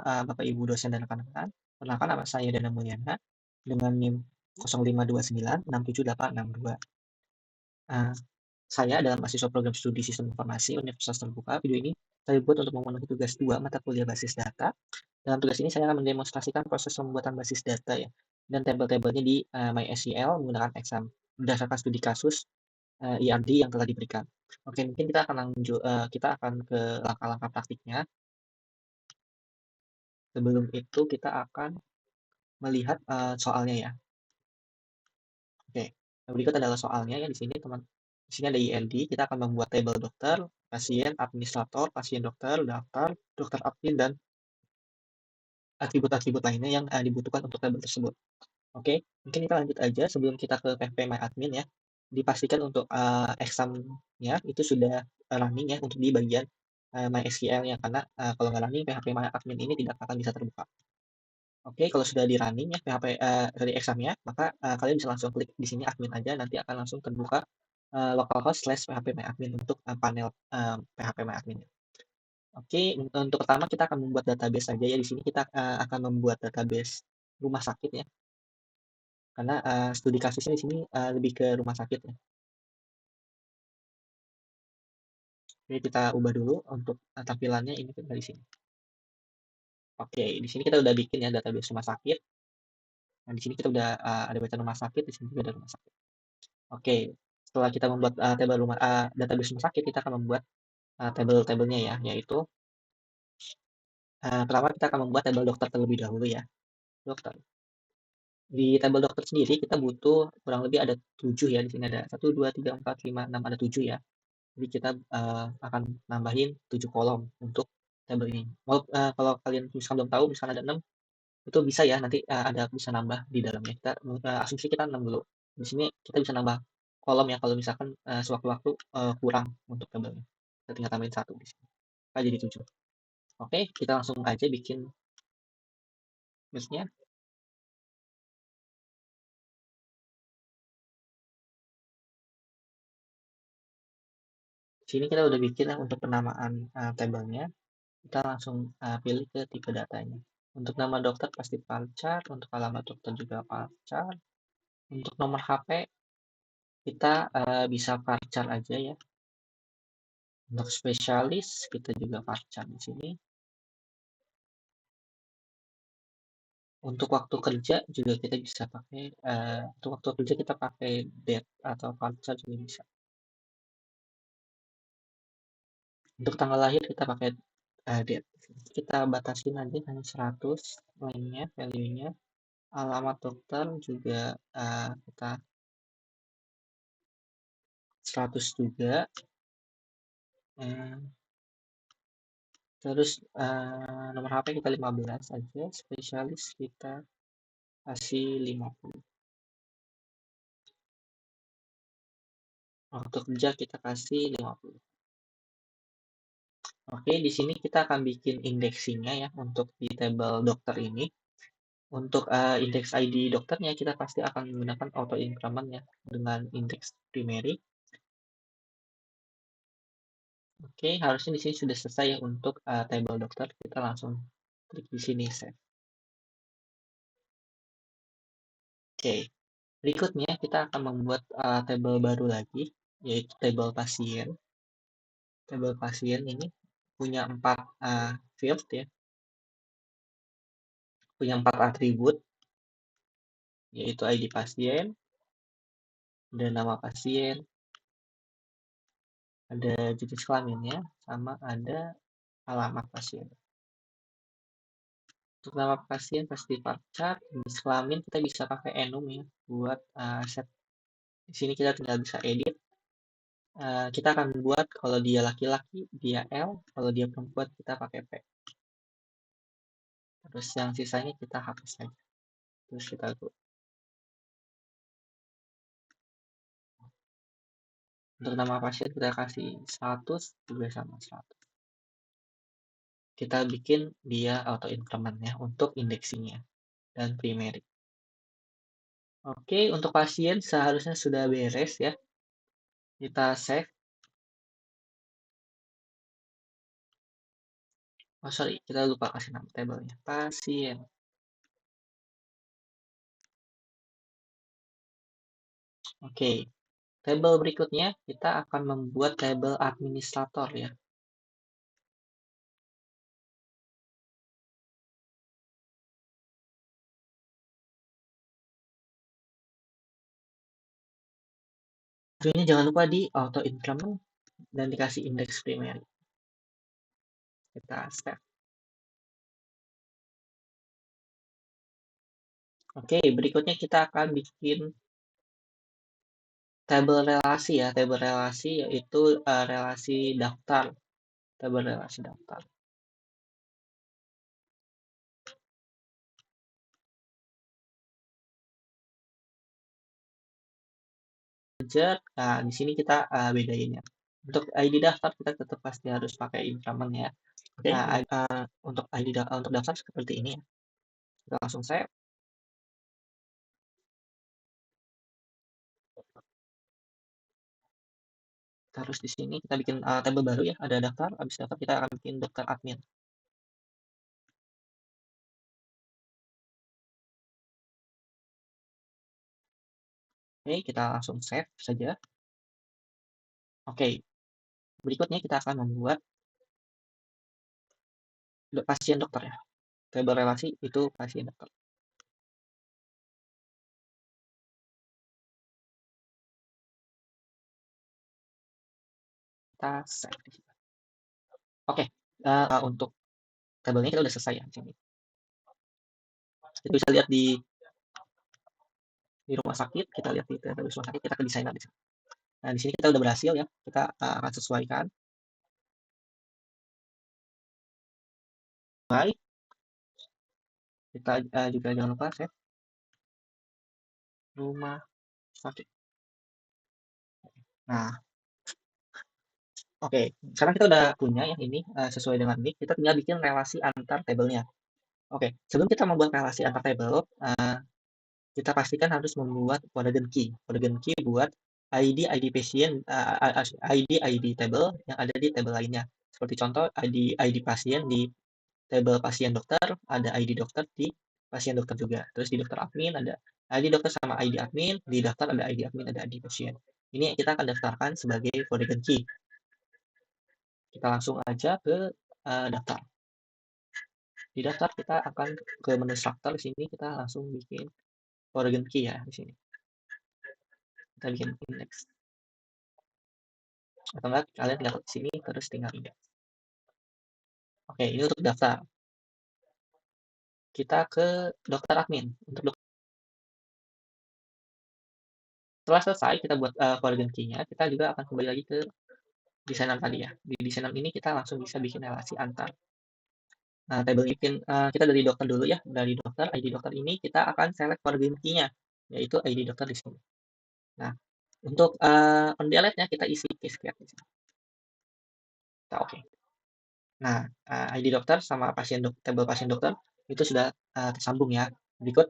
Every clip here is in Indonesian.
Bapak Ibu dosen dan rekan-rekan. Perkenalkan nama saya Dana Mulyana dengan NIM 0529678862. Eee, saya adalah mahasiswa program studi Sistem Informasi Universitas Terbuka. Video ini saya buat untuk memenuhi tugas 2 mata kuliah basis data. Dalam tugas ini saya akan mendemonstrasikan proses pembuatan basis data ya, dan tabel-tabelnya di, MySQL menggunakan exam berdasarkan studi kasus, IRD yang telah diberikan. Oke, mungkin kita akan ke langkah-langkah praktiknya. Sebelum itu kita akan melihat, soalnya ya. Oke, berikut adalah soalnya ya di sini ada IND, kita akan membuat tabel dokter, pasien, administrator, pasien dokter, daftar, dokter admin, dan atribut-atribut lainnya yang, dibutuhkan untuk tabel tersebut. Oke, mungkin kita lanjut aja sebelum kita ke PHP-MyAdmin ya. Dipastikan untuk, exam-nya itu sudah, running ya untuk di bagian, MySQL-nya karena, kalau nggak running PHP-MyAdmin ini tidak akan bisa terbuka. Oke, kalau sudah di-running ya PHP dari exam-nya, maka, kalian bisa langsung klik di sini admin aja, nanti akan langsung terbuka, localhost/phpMyAdmin untuk, panel, PHP-MyAdmin. Oke, untuk pertama kita akan membuat database saja ya, di sini kita, akan membuat database rumah sakit ya, karena, studi kasusnya di sini, lebih ke rumah sakit ya. Oke, kita ubah dulu untuk, tampilannya ini kita di sini. Oke, di sini kita udah bikin ya database rumah sakit. Nah, di sini kita udah, ada bacaan rumah sakit, di sini juga ada rumah sakit. Oke, setelah kita membuat, database rumah sakit, kita akan membuat, tabel-tabelnya ya, yaitu, pertama kita akan membuat tabel dokter terlebih dahulu ya, dokter. Di tabel dokter sendiri kita butuh kurang lebih ada 7 ya, di sini ada 1, 2, 3, 4, 5, 6, ada 7 ya. Jadi kita, akan nambahin 7 kolom untuk tabel ini. Kalau kalian misalkan belum tahu, misalkan ada 6, itu bisa ya nanti, ada bisa nambah di dalamnya. Asumsi kita 6 dulu. Di sini kita bisa nambah kolom ya kalau misalkan, sewaktu-waktu, kurang untuk tabelnya. Kita tinggal tambahin 1 di sini, maka jadi 7. Oke, kita langsung aja bikin list-nya. Di sini kita udah bikin ya untuk penamaan, tabelnya. Kita langsung, pilih ke tipe datanya. Untuk nama dokter pasti varchar, untuk alamat dokter juga varchar, untuk nomor HP kita, bisa varchar aja ya. Untuk spesialis kita juga varchar di sini. Untuk waktu kerja juga kita bisa pakai, untuk waktu kerja kita pakai date atau varchar juga bisa. Untuk tanggal lahir kita pakai, date. Kita batasin aja hanya 100 lainnya value-nya. Alamat dokter juga, kita 100 juga. Terus, nomor HP kita 15 aja, spesialis kita kasih 50. Waktu kerja kita kasih 50. Oke, di sini kita akan bikin indexing-nya ya untuk di tabel dokter ini. Untuk, indeks ID dokternya kita pasti akan menggunakan auto increment ya dengan indeks primary. Oke, harusnya di sini sudah selesai ya untuk, tabel dokter. Kita langsung klik di sini save. Oke, berikutnya kita akan membuat, tabel baru lagi, yaitu tabel pasien. Tabel pasien ini punya 4, field ya, punya 4 atribut, yaitu ID pasien, ada nama pasien, ada jenis kelaminnya, sama ada alamat pasien. Untuk nama pasien pasti varchar, jenis kelamin kita bisa pakai enum ya buat, set. Di sini kita tinggal bisa edit. Kita akan buat kalau dia laki-laki dia L, kalau dia perempuan kita pakai P. Terus yang sisanya kita hapus saja. Terus kita go. Untuk nama pasien kita kasih 100 juga sama 100. Kita bikin dia auto increment ya untuk indexingnya dan primary. Oke, untuk pasien seharusnya sudah beres ya. Kita save. Oh sorry, kita lupa kasih nama tabelnya. Pasien. Oke, tabel berikutnya kita akan membuat tabel administrator ya. Ini jangan lupa di auto increment dan dikasih indeks primary. Kita save. Oke, berikutnya kita akan bikin tabel relasi ya. Tabel relasi yaitu relasi daftar. Tabel relasi daftar. Nah, di sini kita bedain ya. Untuk ID daftar kita tetap pasti harus pakai increment ya. Oke. Nah, untuk ID untuk daftar seperti ini ya. Kita langsung save. Terus di sini kita bikin tabel baru ya. Ada daftar. Habis daftar kita akan bikin daftar admin. Oke, kita langsung save saja. Oke, berikutnya kita akan membuat pasien dokter ya. Tabel relasi itu pasien dokter. Kita save di sini. Oke, untuk tabelnya kita udah selesai ya di sini. Kita bisa lihat di rumah sakit, kita lihat di tabel rumah sakit, kita ke desainer di sini. Nah, di sini kita udah berhasil ya. Kita akan sesuaikan. Baik, kita juga jangan lupa save rumah sakit. Nah, oke. Sekarang kita udah punya yang ini sesuai dengan ini. Kita tinggal bikin relasi antar tabelnya. Oke, sebelum kita membuat relasi antar tabel, kita pastikan harus membuat polygon key. Polygon key buat ID pasien, ID table yang ada di tabel lainnya. Seperti contoh ID pasien di tabel pasien dokter, ada ID dokter di pasien dokter juga. Terus di dokter admin ada ID dokter sama ID admin, di daftar ada ID admin, ada ID pasien. Ini kita akan daftarkan sebagai polygon key. Kita langsung aja ke daftar. Di daftar kita akan ke menu struktur di sini kita langsung bikin polygon key ya di sini. Kita bikin index. Atau enggak kalian tinggal ke sini terus tinggal index. Oke, ini untuk daftar. Kita ke dokter admin. Setelah selesai kita buat polygon key-nya, kita juga akan kembali lagi ke desainer tadi ya. Di desainer ini kita langsung bisa bikin relasi antar tabel bikin kita dari dokter dulu ya. Dari dokter, ID dokter ini kita akan select polygon key-nya, yaitu ID dokter di sini. Nah, untuk on delete-nya kita isi case create di sini. Kita oke. Nah, ID dokter sama tabel pasien dokter itu sudah tersambung ya. Berikut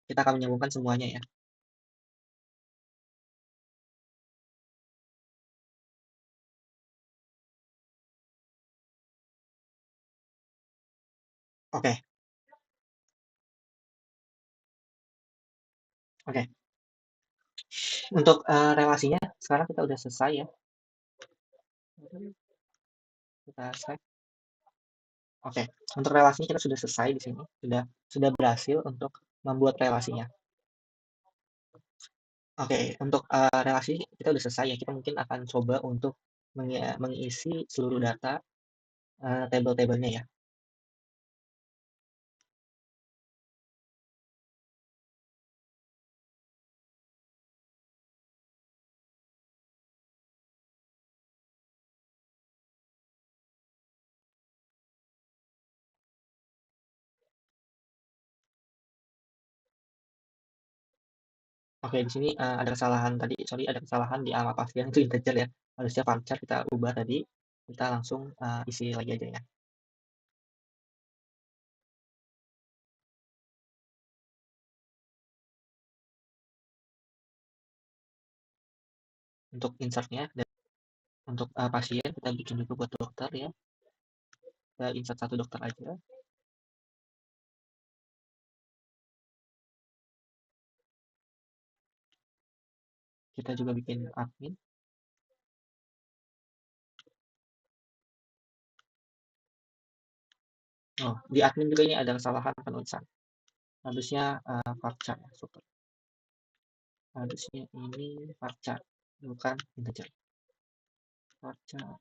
kita akan menyambungkan semuanya ya. Oke, oke. Untuk relasinya sekarang kita udah selesai ya. Kita save. Oke, untuk relasinya kita sudah selesai di sini. Sudah berhasil untuk membuat relasinya. Oke, untuk relasi kita udah selesai ya. Kita mungkin akan coba untuk mengisi seluruh data tabel-tabelnya ya. Oke, di sini ada kesalahan tadi. Sorry, ada kesalahan di alamat pasien itu integer ya. Harusnya varchar kita ubah tadi. Kita langsung isi lagi aja ya. Untuk insertnya dan untuk pasien kita bikin juga buat dokter ya. kita insert satu dokter aja. Kita juga bikin admin. Oh, di admin juga ini ada kesalahan penulisan. Harusnya varchar, super. Harusnya ini varchar, bukan integer. Varchar.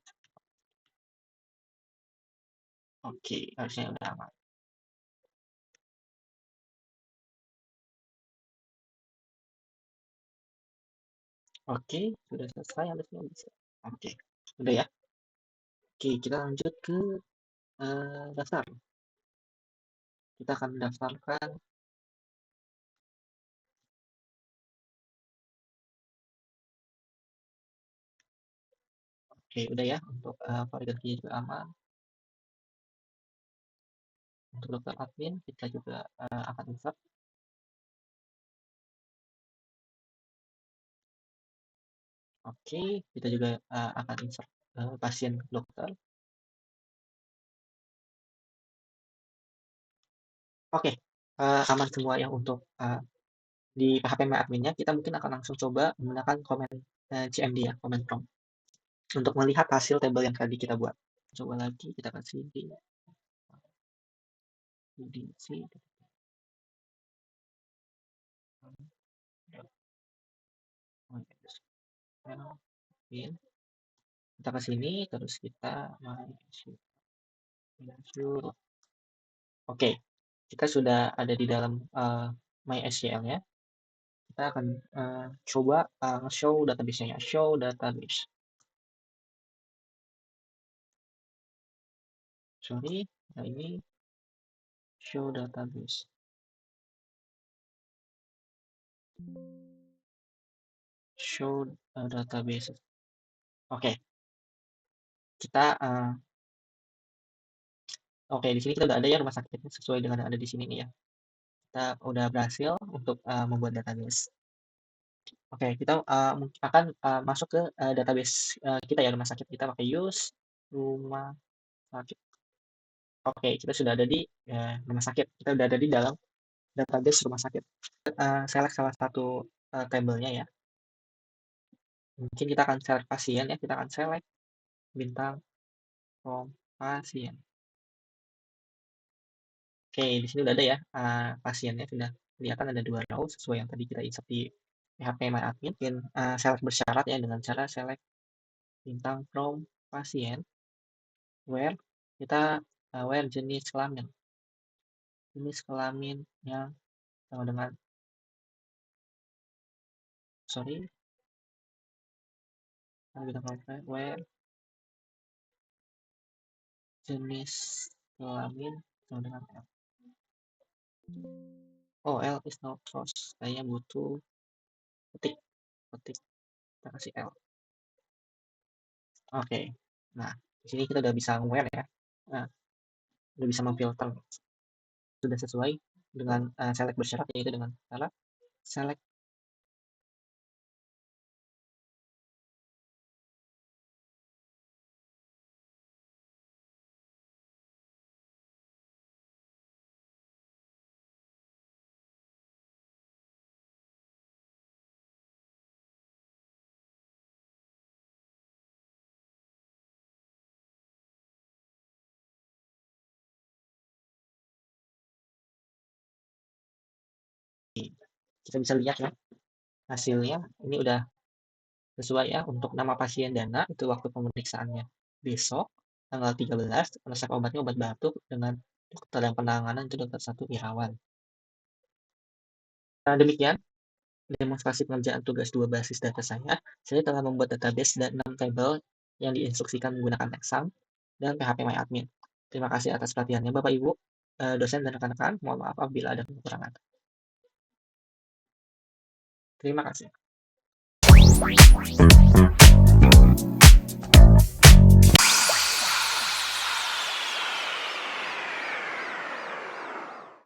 Oke, harusnya udah aman. Oke, sudah selesai, harusnya bisa. Oke, udah ya. Oke, kita lanjut ke daftar. Kita akan mendaftarkan. Oke, udah ya, untuk validasinya juga aman. Untuk dokter admin, kita juga akan insert. Oke, kita juga akan insert pasien dokter. Oke, aman semua ya untuk di PHP My Admin-nya. Kita mungkin akan langsung coba menggunakan komen CMD ya, comment prompt, untuk melihat hasil tabel yang tadi kita buat. Coba lagi, kita kasih di sini. Kita ke sini, terus kita masuk. Oke, kita sudah ada di dalam MySQL-nya. Kita akan coba show database-nya, show database. Sorry, nah ini show database. Show database. Oke, kita oke, di sini kita udah ada ya rumah sakitnya sesuai dengan yang ada di sini nih ya. Kita udah berhasil untuk membuat database. Oke, kita akan masuk ke database kita ya, rumah sakit kita pakai use rumah sakit. Oke, kita sudah ada di rumah sakit. Kita udah ada di dalam database rumah sakit. Select salah satu tabelnya ya. Mungkin kita akan select pasien ya. Kita akan select bintang from pasien. Oke, di sini udah ada ya pasiennya, sudah kelihatan ada 2 row sesuai yang tadi kita insert di PHP My Admin. Mungkin select bersyarat ya dengan cara select bintang from pasien where kita where jenis kelamin yang sama dengan where jenis kelamin sama dengan L. Oh, L is not trust. Kayaknya butuh ketik. Kita kasih L. Oke. Nah, di sini kita udah bisa where ya. Nah, udah bisa memfilter. Sudah sesuai dengan select bersyarat, yaitu dengan cara select kita bisa lihat ya hasilnya ini udah sesuai ya. Untuk nama pasien Dana itu waktu pemeriksaannya besok tanggal 13, resep obatnya obat batuk dengan dokter yang penanganan itu dokter 1 Irawan. Demikian demonstrasi pengerjaan tugas 2 basis data saya. Saya telah membuat database dan 6 tabel yang diinstruksikan menggunakan Excel dan PHP My Admin. Terima kasih atas perhatiannya Bapak Ibu, dosen dan rekan-rekan. Mohon maaf apabila ada kekurangan. Terima kasih.